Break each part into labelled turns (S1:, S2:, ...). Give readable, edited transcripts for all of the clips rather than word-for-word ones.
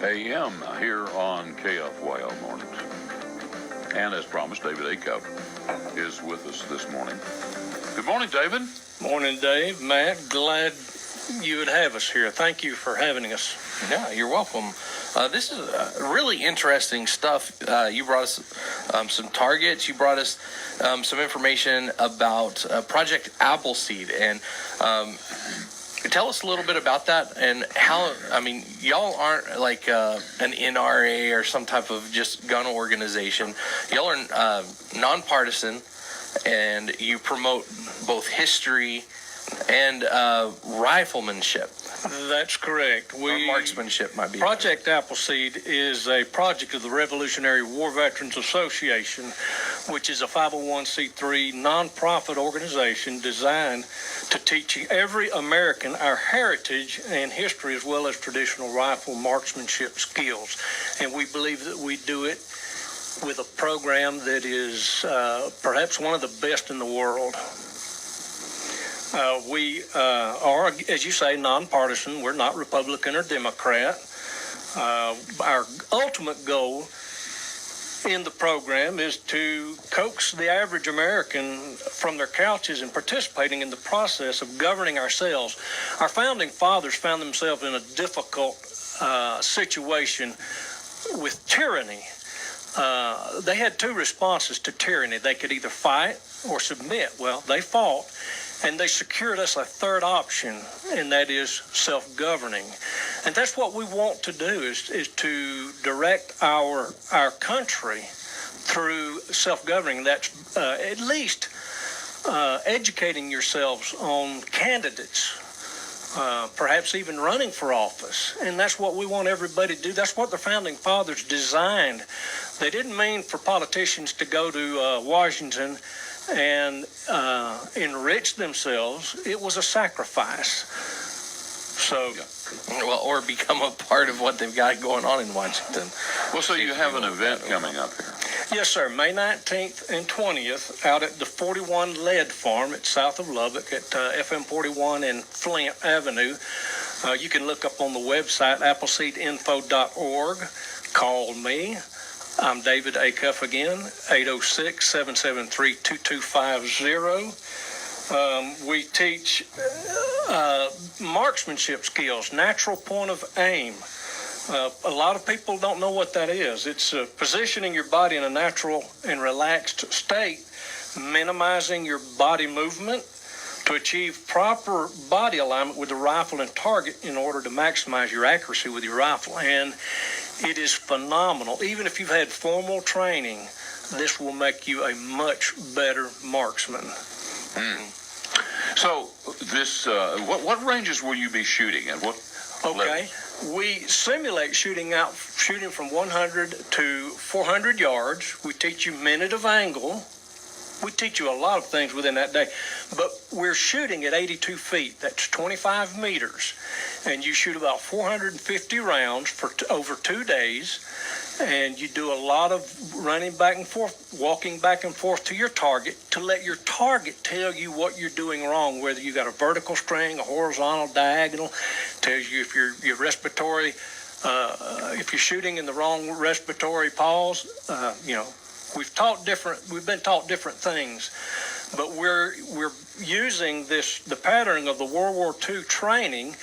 S1: a.m. here on KFYO Mornings. And as promised, David Acuff is with us this morning. Good morning, David.
S2: Morning, Dave. Matt, glad you would have us here. Thank you for having us.
S3: Yeah, you're welcome. This is really interesting stuff. You brought us some targets. You brought us some information about Project Appleseed. And tell us a little bit about that and how, y'all aren't like an NRA or some type of just gun organization. Y'all are nonpartisan, and you promote both history and riflemanship.
S2: That's correct.
S3: Or marksmanship might be.
S2: Project Appleseed is a project of the Revolutionary War Veterans Association, which is a 501c3 nonprofit organization designed to teach every American our heritage and history, as well as traditional rifle marksmanship skills. And we believe that we do it with a program that is perhaps one of the best in the world. We are, as you say, nonpartisan. We're not Republican or Democrat. Our ultimate goal in the program is to coax the average American from their couches and participating in the process of governing ourselves. Our founding fathers found themselves in a difficult situation with tyranny. They had two responses to tyranny. They could either fight or submit. Well, they fought, and they secured us a third option, and that is self-governing. And that's what we want to do, is to direct our country through self-governing. That's at least educating yourselves on candidates, perhaps even running for office. And that's what we want everybody to do. That's what the Founding Fathers designed. They didn't mean for politicians to go to Washington and enrich themselves. It was a sacrifice. So,
S3: well, or become a part of what they've got going on in Washington.
S1: Well, so you have an event coming up here.
S2: Yes, sir. May 19th and 20th out at the 41 Lead Farm. It's south of Lubbock at FM 41 and Flint Avenue. You can look up on the website, appleseedinfo.org. Call me. I'm David Acuff again, 806-773-2250. We teach marksmanship skills, natural point of aim. A lot of people don't know what that is. It's positioning your body in a natural and relaxed state, minimizing your body movement to achieve proper body alignment with the rifle and target in order to maximize your accuracy with your rifle. And it is phenomenal. Even if you've had formal training, this will make you a much better marksman.
S1: So this, what ranges will you be shooting at? What
S2: Okay. Level? We simulate shooting from 100 to 400 yards. We teach you minute of angle. We teach you a lot of things within that day. But we're shooting at 82 feet. That's 25 meters. And you shoot about 450 rounds for over 2 days. And you do a lot of running back and forth, walking back and forth to your target to let your target tell you what you're doing wrong, whether you got a vertical string, a horizontal, diagonal. Tells you if your respiratory, if you're shooting in the wrong respiratory pause, We've been taught different things, but we're using the pattern of the World War II training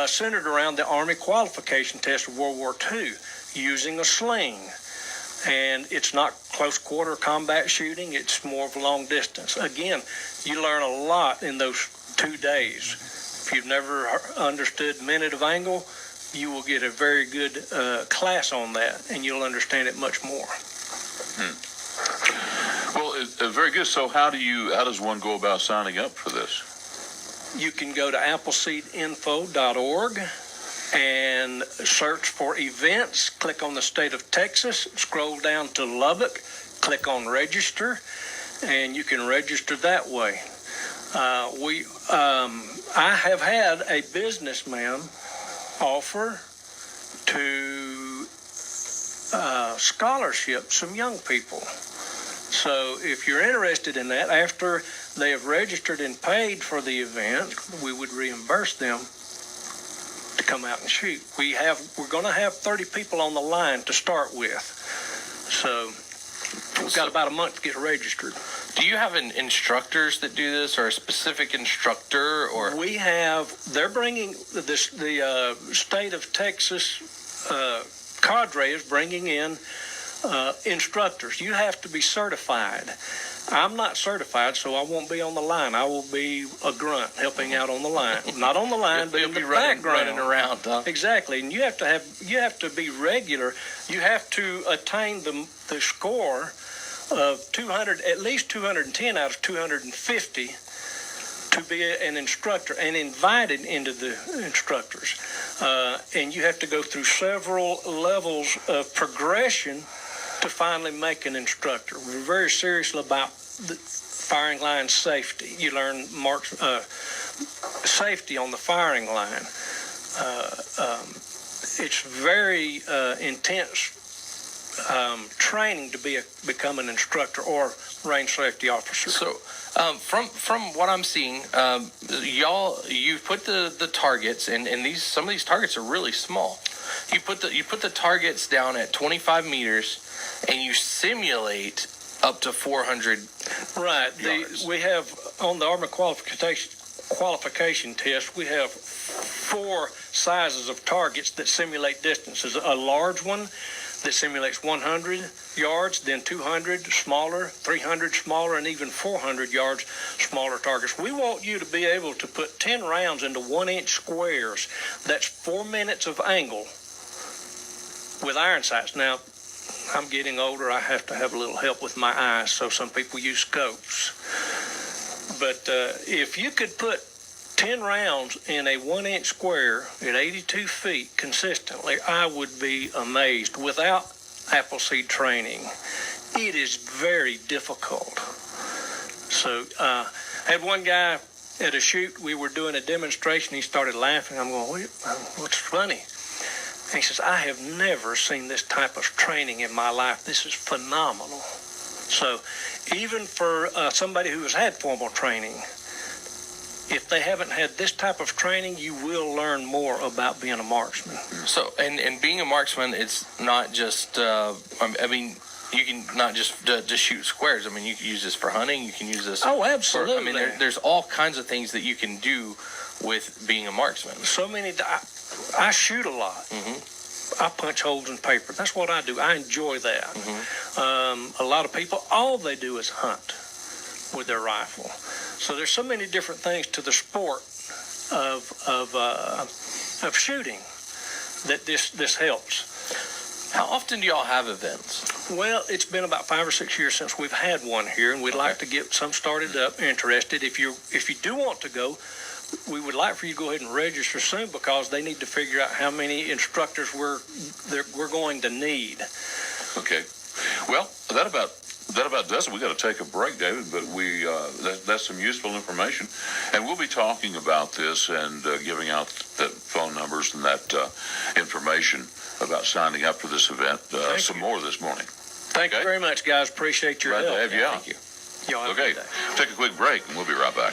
S2: centered around the Army qualification test of World War II, using a sling. And it's not close quarter combat shooting, it's more of long distance. Again, you learn a lot in those 2 days. If you've never understood minute of angle, you will get a very good class on that, and you'll understand it much more.
S1: Well, very good. So how does one go about signing up for this?
S2: You can go to appleseedinfo.org and search for events. Click on the state of Texas, scroll down to Lubbock, click on register, and you can register that way. I have had a businessman offer to scholarship some young people. So if you're interested in that, after they have registered and paid for the event, we would reimburse them to come out and shoot. We're going to have 30 people on the line to start with. So we've got about a month to get registered.
S3: Do you have instructors that do this, or a specific instructor, or?
S2: They're bringing the state of Texas cadre is bringing in instructors. You have to be certified. I'm not certified, so I won't be on the line. I will be a grunt helping out on the line. Not on the line, but in the background.
S3: Running around, huh?
S2: Exactly, and you have to be regular. You have to attain the score of 200, at least 210 out of 250, to be an instructor and invited into the instructors. And you have to go through several levels of progression to finally make an instructor. We're very serious about the firing line safety. You learn safety on the firing line. It's very intense training to become an instructor or range safety officer.
S3: So, from what I'm seeing, you put the targets, and some of these targets are really small. You put the targets down at 25 meters, and you simulate up to 400.
S2: Right.
S3: yards.
S2: We have on the Army qualification test. We have 4 sizes of targets that simulate distances. A large one that simulates 100 yards, then 200 smaller, 300 smaller, and even 400 yards smaller targets. We want you to be able to put 10 rounds into 1-inch squares. That's 4 minutes of angle with iron sights. Now, I'm getting older. I have to have a little help with my eyes, so some people use scopes. But if you could put 10 rounds in a 1-inch square at 82 feet consistently, I would be amazed. Without Appleseed training, it is very difficult. So I had one guy at a shoot. We were doing a demonstration. He started laughing. I'm going, what's funny? And he says, I have never seen this type of training in my life. This is phenomenal. So even for somebody who has had formal training, if they haven't had this type of training, you will learn more about being a marksman.
S3: So, and being a marksman, it's not just, I mean, you can not just shoot squares. I mean, you can use this for hunting. You can use this.
S2: Oh, absolutely.
S3: I mean, there's all kinds of things that you can do with being a marksman.
S2: So many. I shoot a lot.
S3: Mm-hmm.
S2: I punch holes in paper. That's what I do. I enjoy that.
S3: Mm-hmm.
S2: A lot of people, all they do is hunt with their rifle. So there's so many different things to the sport of shooting that this helps.
S3: How often do y'all have events?
S2: Well, it's been about 5 or 6 years since we've had one here, and we'd like to get some started up. Interested, if you do want to go, we would like for you to go ahead and register soon, because they need to figure out how many instructors we're going to need.
S1: Okay. Well, that about does it. We got to take a break, David, but that's some useful information, and we'll be talking about this and giving out the phone numbers and that information about signing up for this event some more this morning.
S2: Thank you very much, guys. Appreciate your help.
S1: Glad to have you out.
S2: Thank you. Y'all have a
S1: Okay,
S2: good day.
S1: take a quick break, and we'll be right back.